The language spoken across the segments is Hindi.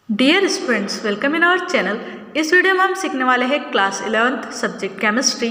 Dear students, welcome in our channel. इस वीडियो में हम सीखने वाले हैं क्लास 11th सब्जेक्ट केमिस्ट्री।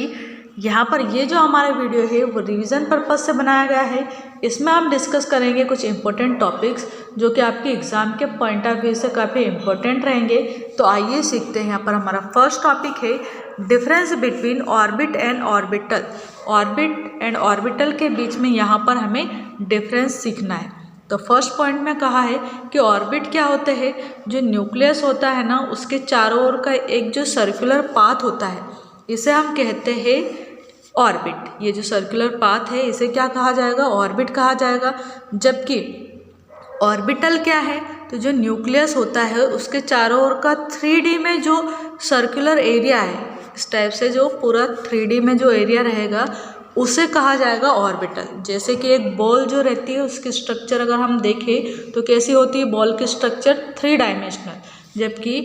यहाँ पर ये जो हमारा वीडियो है वो रिवीजन पर्पज से बनाया गया है। इसमें हम डिस्कस करेंगे कुछ इंपॉर्टेंट टॉपिक्स जो कि आपके एग्जाम के पॉइंट ऑफ व्यू से काफ़ी इंपॉर्टेंट रहेंगे। तो आइए सीखते हैं। यहाँ पर हमारा फर्स्ट टॉपिक है difference between orbit and orbital. Orbit and orbital के बीच में यहाँ पर हमें डिफरेंस सीखना है। तो फर्स्ट पॉइंट में कहा है कि ऑर्बिट क्या होते हैं, जो न्यूक्लियस होता है ना उसके चारों ओर का एक जो सर्कुलर पाथ होता है इसे हम कहते हैं ऑर्बिट। ये जो सर्कुलर पाथ है इसे क्या कहा जाएगा, ऑर्बिट कहा जाएगा। जबकि ऑर्बिटल क्या है, तो जो न्यूक्लियस होता है उसके चारों ओर का 3D में जो सर्कुलर एरिया है, इस टाइप से जो पूरा 3D में जो एरिया रहेगा उसे कहा जाएगा ऑर्बिटल। जैसे कि एक बॉल जो रहती है उसकी स्ट्रक्चर अगर हम देखें तो कैसी होती है बॉल की स्ट्रक्चर, 3 डायमेंशनल। जबकि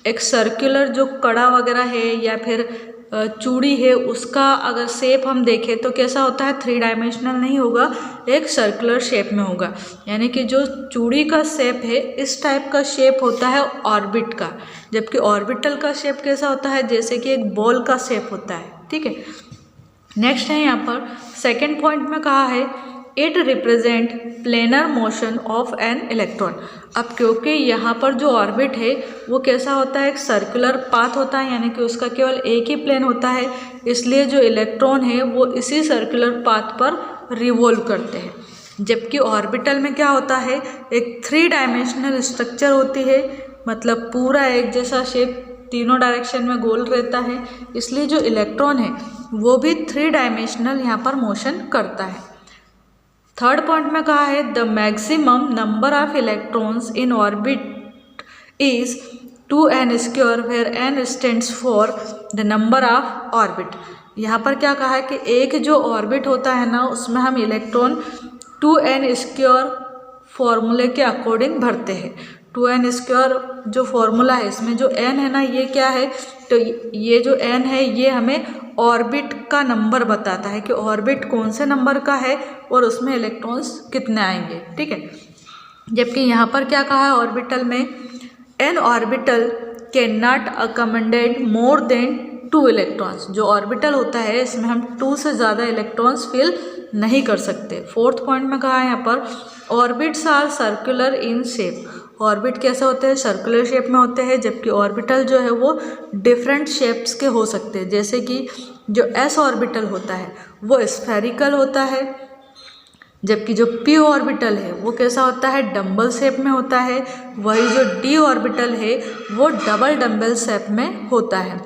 एक सर्कुलर जो कड़ा वगैरह है या फिर चूड़ी है उसका अगर शेप हम देखें तो कैसा होता है, 3 डायमेंशनल नहीं होगा, एक सर्कुलर शेप में होगा। यानी कि जो चूड़ी का शेप है इस टाइप का शेप होता है ऑर्बिट का। जबकि ऑर्बिटल का शेप कैसा होता है, जैसे कि एक बॉल का शेप होता है। ठीक है, नेक्स्ट है यहाँ पर सेकेंड पॉइंट में कहा है it represent planar motion of an electron. अब क्योंकि यहाँ पर जो ऑर्बिट है वो कैसा होता है, एक सर्कुलर पाथ होता है, यानी कि उसका केवल एक ही प्लेन होता है, इसलिए जो इलेक्ट्रॉन है वो इसी सर्कुलर पाथ पर रिवॉल्व करते हैं। जबकि ऑर्बिटल में क्या होता है, एक 3 डायमेंशनल स्ट्रक्चर होती है, मतलब पूरा एक जैसा शेप तीनों डायरेक्शन में गोल रहता है, इसलिए जो इलेक्ट्रॉन है वो भी 3 डायमेंशनल यहाँ पर मोशन करता है। थर्ड पॉइंट में कहा है the maximum number of electrons in orbit is 2n² where n stands for the number of orbit. यहाँ पर क्या कहा है कि एक जो ऑर्बिट होता है ना उसमें हम इलेक्ट्रॉन 2n² फॉर्मूले के अकॉर्डिंग भरते हैं। 2n² जो फॉर्मूला है इसमें जो n है ना ये क्या है, तो ये जो n है ये हमें ऑर्बिट का नंबर बताता है कि ऑर्बिट कौन से नंबर का है और उसमें इलेक्ट्रॉन्स कितने आएंगे। ठीक है, जबकि यहाँ पर क्या कहा है ऑर्बिटल में N orbital can not accommodate more than 2 electrons. जो ऑर्बिटल होता है इसमें हम 2 से ज़्यादा इलेक्ट्रॉन्स फिल नहीं कर सकते। फोर्थ पॉइंट में कहा है यहाँ पर orbits are circular in shape. Orbit कैसे होते हैं, सर्कुलर शेप में होते हैं, जबकि ऑर्बिटल जो है वो डिफरेंट शेप्स के हो सकते हैं। जैसे कि जो एस ऑर्बिटल होता है वो स्फेरिकल होता है, जबकि जो पी ऑर्बिटल है वो कैसा होता है, डम्बल शेप में होता है। वही जो डी ऑर्बिटल है वो डबल डम्बल शेप में होता है।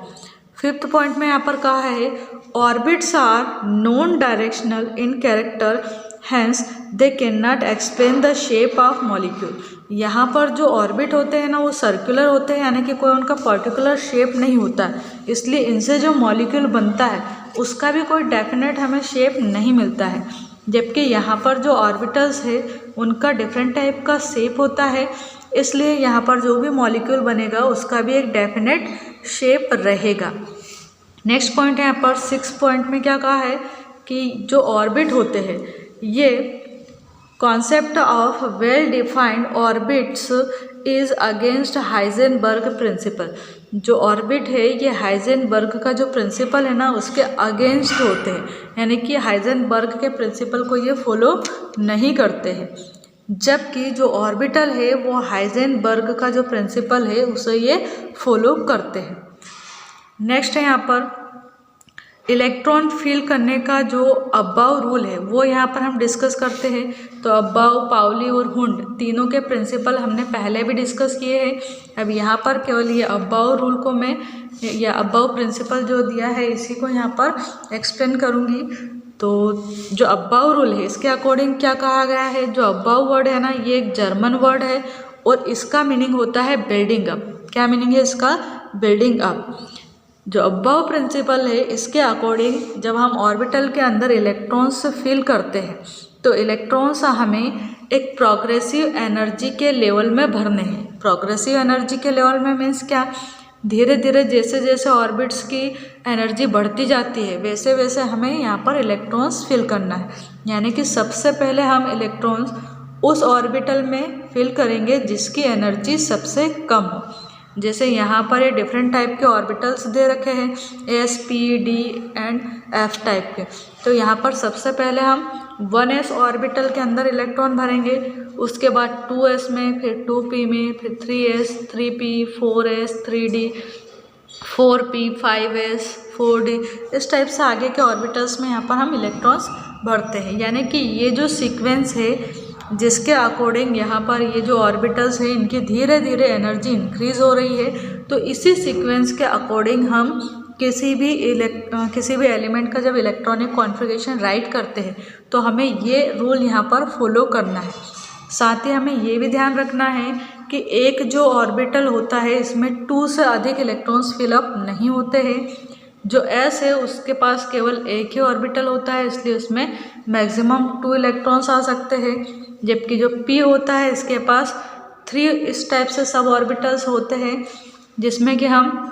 फिफ्थ पॉइंट में यहाँ पर कहा है orbits are non directional in character, hence they can not explain the shape of molecule. यहाँ पर जो ऑर्बिट होते हैं ना वो सर्कुलर होते हैं, यानी कि कोई उनका पर्टिकुलर शेप नहीं होता, इसलिए इनसे जो मॉलिक्यूल बनता है उसका भी कोई डेफिनेट हमें शेप नहीं मिलता है। जबकि यहाँ पर जो ऑर्बिटल्स है उनका डिफरेंट टाइप का शेप होता है, इसलिए यहाँ पर जो भी मॉलिक्यूल बनेगा उसका भी एक डेफिनेट शेप रहेगा। नेक्स्ट पॉइंट है यहाँ पर 6 पॉइंट में क्या कहा है कि जो ऑर्बिट होते हैं ये concept of well defined orbits is against Heisenberg principle. जो ऑर्बिट है ये हाइजेनबर्ग का जो प्रिंसिपल है ना उसके अगेंस्ट होते हैं, यानी कि हाइजेनबर्ग के प्रिंसिपल को ये फॉलो नहीं करते हैं। जबकि जो ऑर्बिटल है वो हाइजेनबर्ग का जो प्रिंसिपल है उसे ये फॉलो करते हैं। नेक्स्ट है यहाँ पर इलेक्ट्रॉन फिल करने का जो अब्बाउ रूल है वो यहाँ पर हम डिस्कस करते हैं। तो अब्बाउ, पाउली और हुंड तीनों के प्रिंसिपल हमने पहले भी डिस्कस किए हैं। अब यहाँ पर केवल ये अब्बाउ रूल को मैं या अब्बाउ प्रिंसिपल जो दिया है इसी को यहाँ पर एक्सप्लेन करूँगी। तो जो अब्बाउ रूल है इसके अकॉर्डिंग क्या कहा गया है, जो अब्बाउ वर्ड है ना ये एक जर्मन वर्ड है और इसका मीनिंग होता है बिल्डिंग अप। क्या मीनिंग है इसका, बिल्डिंग अप। जो अब्बाउ प्रिंसिपल है इसके अकॉर्डिंग जब हम ऑर्बिटल के अंदर इलेक्ट्रॉन्स फिल करते हैं तो इलेक्ट्रॉन्स हमें एक प्रोग्रेसिव एनर्जी के लेवल में भरने हैं। प्रोग्रेसिव एनर्जी के लेवल में मीन्स क्या, धीरे धीरे जैसे जैसे ऑर्बिट्स की एनर्जी बढ़ती जाती है वैसे वैसे हमें यहाँ पर इलेक्ट्रॉन्स फिल करना है। यानी कि सबसे पहले हम इलेक्ट्रॉन्स उस ऑर्बिटल में फिल करेंगे जिसकी एनर्जी सबसे कम हो। जैसे यहाँ पर ये डिफरेंट टाइप के ऑर्बिटल्स दे रखे हैं, S, P, D and F type के। तो यहाँ पर सबसे पहले हम 1s ऑर्बिटल के अंदर इलेक्ट्रॉन भरेंगे, उसके बाद 2s में, फिर 2p में, फिर 3s, 3p, 4s, 3d, 4p, 5s, 4d, इस टाइप से आगे के ऑर्बिटल्स में यहाँ पर हम इलेक्ट्रॉन्स भरते हैं। यानी कि ये जो सीक्वेंस है जिसके अकॉर्डिंग यहाँ पर ये जो ऑर्बिटल्स हैं इनकी धीरे धीरे एनर्जी इंक्रीज हो रही है, तो इसी सीक्वेंस के अकॉर्डिंग हम किसी भी एलिमेंट का जब इलेक्ट्रॉनिक कॉन्फ़िगरेशन राइट करते हैं तो हमें ये रूल यहाँ पर फॉलो करना है। साथ ही हमें ये भी ध्यान रखना है कि एक जो ऑर्बिटल होता है इसमें 2 से अधिक इलेक्ट्रॉन्स फिलअप नहीं होते हैं। जो s है उसके पास केवल एक ही ऑर्बिटल होता है, इसलिए उसमें मैक्सिमम 2 इलेक्ट्रॉन्स आ सकते हैं। जबकि जो p होता है इसके पास 3 इस टाइप से सब ऑर्बिटल्स होते हैं, जिसमें कि हम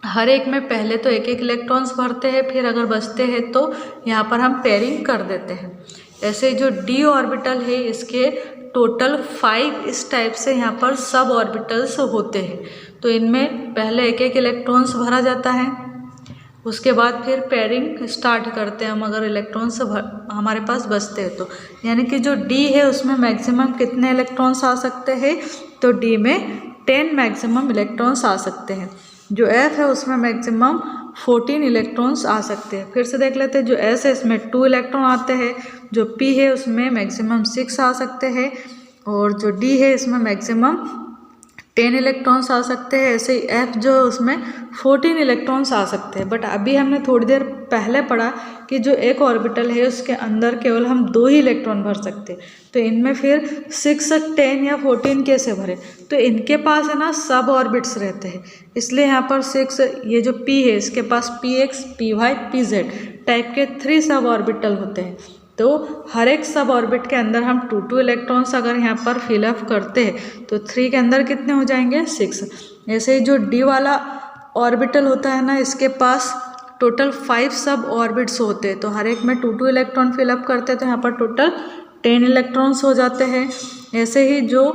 हर एक में पहले तो एक एक इलेक्ट्रॉन्स भरते हैं, फिर अगर बचते हैं तो यहाँ पर हम पेयरिंग कर देते हैं। ऐसे जो d ऑर्बिटल है इसके टोटल 5 इस टाइप से यहाँ पर सब ऑर्बिटल्स होते हैं। तो इनमें पहले एक एक इलेक्ट्रॉन्स भरा जाता है, उसके बाद फिर पेयरिंग स्टार्ट करते हैं हम, अगर इलेक्ट्रॉन्स हमारे पास बचते हैं तो। यानी कि जो d है उसमें मैक्सिमम कितने इलेक्ट्रॉन्स आ सकते हैं, तो d में 10 मैक्सिमम इलेक्ट्रॉन्स आ सकते हैं। जो f है उसमें मैक्सिमम 14 इलेक्ट्रॉन्स आ सकते हैं। फिर से देख लेते हैं, जो s है इसमें 2 इलेक्ट्रॉन आते हैं, जो p है उसमें मैक्सिमम 6 आ सकते हैं, और जो d है इसमें मैक्सिमम 10 इलेक्ट्रॉन्स आ सकते हैं। ऐसे ही f जो है उसमें 14 इलेक्ट्रॉन्स आ सकते हैं। बट अभी हमने थोड़ी देर पहले पढ़ा कि जो एक ऑर्बिटल है उसके अंदर केवल हम 2 ही इलेक्ट्रॉन भर सकते हैं, तो इनमें फिर 6, 10 या 14 कैसे भरे। तो इनके पास है ना सब ऑर्बिट्स रहते हैं, इसलिए यहाँ पर 6, ये जो p है इसके पास px, py, pz टाइप के 3 सब ऑर्बिटल होते हैं। तो हर एक सब ऑर्बिट के अंदर हम 2 इलेक्ट्रॉन्स अगर यहाँ पर फिलअप करते हैं तो 3 के अंदर कितने हो जाएंगे, 6। ऐसे ही जो d वाला ऑर्बिटल होता है ना इसके पास टोटल 5 सब ऑर्बिट्स होते हैं, तो हर एक में 2 इलेक्ट्रॉन फिलअप करते हैं, तो यहाँ पर टोटल 10 इलेक्ट्रॉन्स हो जाते हैं। ऐसे ही जो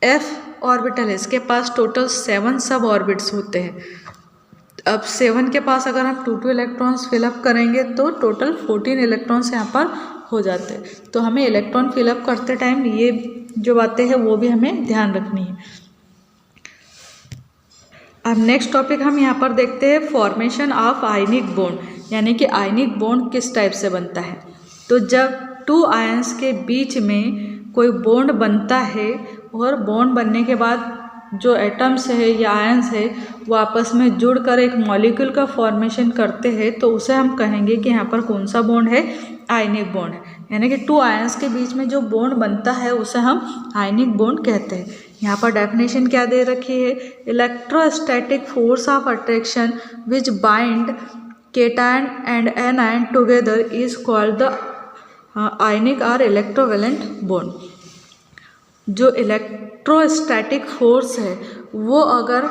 f ऑर्बिटल है इसके पास टोटल 7 सब ऑर्बिट्स होते हैं। अब 7 के पास अगर हम 2 इलेक्ट्रॉन्स फिलअप करेंगे तो टोटल 14 इलेक्ट्रॉन्स यहाँ पर हो जाते हैं। तो हमें इलेक्ट्रॉन फिलअप करते टाइम ये जो बातें हैं वो भी हमें ध्यान रखनी है। अब नेक्स्ट टॉपिक हम यहाँ पर देखते हैं फॉर्मेशन ऑफ आयनिक बॉन्ड, यानी कि आयनिक बॉन्ड किस टाइप से बनता है। तो जब 2 आयंस के बीच में कोई बॉन्ड बनता है और बॉन्ड बनने के बाद जो एटम्स है या आयंस है वो आपस में जुड़कर एक मॉलिक्यूल का फॉर्मेशन करते हैं, तो उसे हम कहेंगे कि यहाँ पर कौन सा बॉन्ड है, आयनिक बॉन्ड है। यानी कि 2 आयंस के बीच में जो बॉन्ड बनता है उसे हम आयनिक बॉन्ड कहते हैं। यहाँ पर डेफिनेशन क्या दे रखी है, electrostatic force of attraction which bind cation and anion together is called the ionic और इलेक्ट्रोवेलेंट बॉन्ड। जो इलेक्ट्रोस्टैटिक फोर्स है वो अगर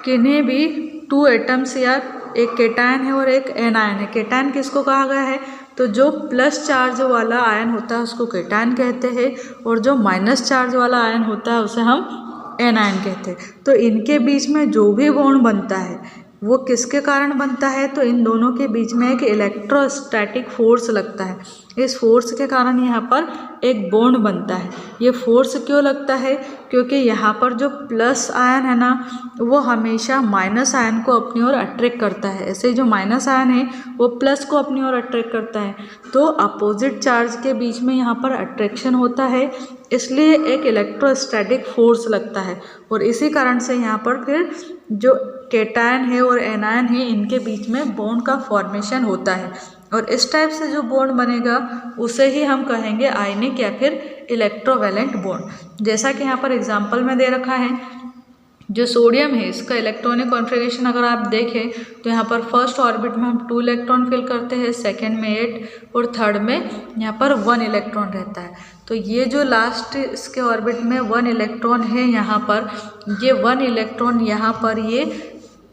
किन्हीं भी 2 एटम्स या एक केटायन है और एक एनायन है, केटायन किसको कहा गया है, तो जो प्लस चार्ज वाला आयन होता है उसको केटायन कहते हैं, और जो माइनस चार्ज वाला आयन होता है उसे हम एनायन कहते हैं। तो इनके बीच में जो भी बॉन्ड बनता है वो किसके कारण बनता है, तो इन दोनों के बीच में एक इलेक्ट्रोस्टैटिक फोर्स लगता है। इस फोर्स के कारण यहाँ पर एक बॉन्ड बनता है। ये फोर्स क्यों लगता है, क्योंकि यहाँ पर जो प्लस आयन है ना वो हमेशा माइनस आयन को अपनी ओर अट्रैक्ट करता है, ऐसे जो माइनस आयन है वो प्लस को अपनी ओर अट्रैक्ट करता है। तो अपोजिट चार्ज के बीच में यहाँ पर अट्रैक्शन होता है, इसलिए एक इलेक्ट्रोस्टैटिक फोर्स लगता है, और इसी कारण से यहाँ पर फिर जो केटायन है और एनायन है इनके बीच में बॉन्ड का फॉर्मेशन होता है, और इस टाइप से जो बॉन्ड बनेगा उसे ही हम कहेंगे आयनिक या फिर इलेक्ट्रोवेलेंट बॉन्ड। जैसा कि यहाँ पर एग्जांपल में दे रखा है, जो सोडियम है इसका इलेक्ट्रॉनिक कॉन्फ़िगरेशन अगर आप देखें तो यहाँ पर फर्स्ट ऑर्बिट में हम 2 इलेक्ट्रॉन फिल करते हैं, सेकंड में 8 और थर्ड में यहाँ पर 1 इलेक्ट्रॉन रहता है। तो ये जो लास्ट इसके ऑर्बिट में 1 इलेक्ट्रॉन है यहाँ पर, ये 1 इलेक्ट्रॉन यहाँ पर ये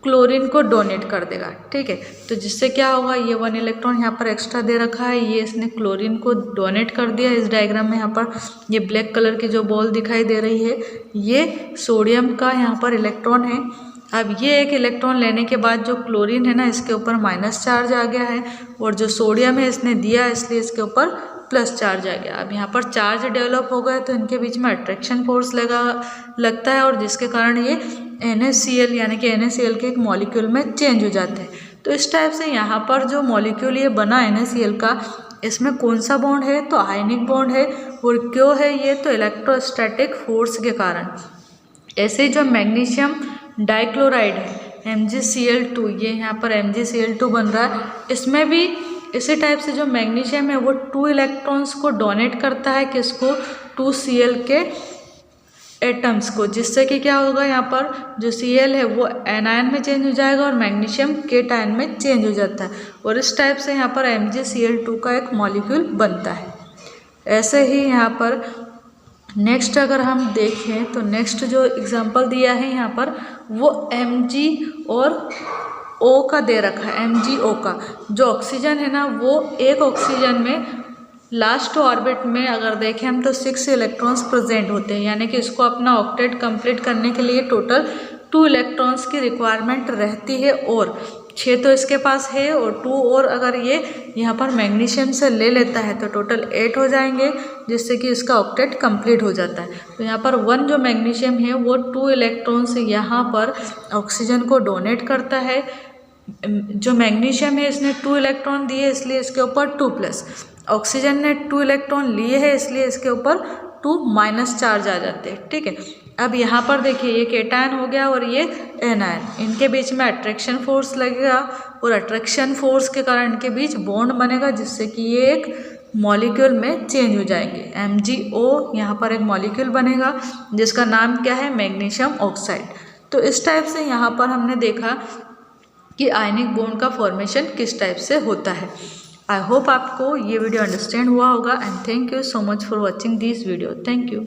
क्लोरीन को डोनेट कर देगा। ठीक है, तो जिससे क्या होगा, ये 1 इलेक्ट्रॉन यहाँ पर एक्स्ट्रा दे रखा है, ये इसने क्लोरीन को डोनेट कर दिया। इस डायग्राम में यहाँ पर ये ब्लैक कलर की जो बॉल दिखाई दे रही है, ये सोडियम का यहाँ पर इलेक्ट्रॉन है। अब ये एक इलेक्ट्रॉन लेने के बाद जो क्लोरीन है ना, इसके ऊपर माइनस चार्ज आ गया है, और जो सोडियम है इसने दिया, इसलिए इसके ऊपर प्लस चार्ज आ गया। अब यहाँ पर चार्ज डेवलप हो गए तो इनके बीच में अट्रैक्शन फोर्स लगता है, और जिसके कारण ये NaCl यानी कि NaCl के एक मॉलिक्यूल में चेंज हो जाते हैं। तो इस टाइप से यहाँ पर जो मॉलिक्यूल ये बना NaCl का, इसमें कौन सा बॉन्ड है, तो आयनिक बॉन्ड है। और क्यों है ये, तो इलेक्ट्रोस्टैटिक फोर्स के कारण। ऐसे जो मैग्नीशियम डाइक्लोराइड है MgCl2, ये यहाँ पर MgCl2 बन रहा है, इसमें भी इसी टाइप से जो मैग्नीशियम है वो 2 इलेक्ट्रॉन्स को डोनेट करता है, किसको, 2Cl के एटम्स को, जिससे कि क्या होगा, यहाँ पर जो Cl है वो एनायन में चेंज हो जाएगा और मैग्नीशियम केटायन में चेंज हो जाता है, और इस टाइप से यहाँ पर MgCl2 का एक मॉलिक्यूल बनता है। ऐसे ही यहाँ पर नेक्स्ट अगर हम देखें तो नेक्स्ट जो एग्जांपल दिया है यहाँ पर, वो Mg और O का दे रखा है। MgO का जो ऑक्सीजन है ना, वो एक ऑक्सीजन में लास्ट ऑर्बिट में अगर देखें हम तो 6 इलेक्ट्रॉन्स प्रेजेंट होते हैं, यानी कि इसको अपना ऑक्टेट कंप्लीट करने के लिए टोटल 2 इलेक्ट्रॉन्स की रिक्वायरमेंट रहती है, और 6 तो इसके पास है, और 2 और अगर ये यहाँ पर मैग्नीशियम से ले लेता है तो टोटल 8 हो जाएंगे, जिससे कि इसका ऑक्टेट कंप्लीट हो जाता है। तो यहाँ पर 1 जो मैग्नीशियम है वो 2 इलेक्ट्रॉन्स यहाँ पर ऑक्सीजन को डोनेट करता है। जो मैग्नीशियम है इसने 2 इलेक्ट्रॉन दिए, इसलिए इसके ऊपर 2+। ऑक्सीजन ने 2 इलेक्ट्रॉन लिए हैं, इसलिए इसके ऊपर 2- चार्ज आ जाते हैं। ठीक है, अब यहाँ पर देखिए ये केटायन हो गया और ये एनायन, इनके बीच में अट्रैक्शन फोर्स लगेगा, और अट्रैक्शन फोर्स के कारण इनके बीच बॉन्ड बनेगा, जिससे कि ये एक मॉलिक्यूल में चेंज हो जाएंगे। MgO यहाँ पर एक मॉलिक्यूल बनेगा जिसका नाम क्या है, मैग्नीशियम ऑक्साइड। तो इस टाइप से यहाँ पर हमने देखा कि आयनिक बॉन्ड का फॉर्मेशन किस टाइप से होता है। आई होप आपको ये वीडियो अंडरस्टैंड हुआ होगा, and thank you so much for watching this video. Thank you.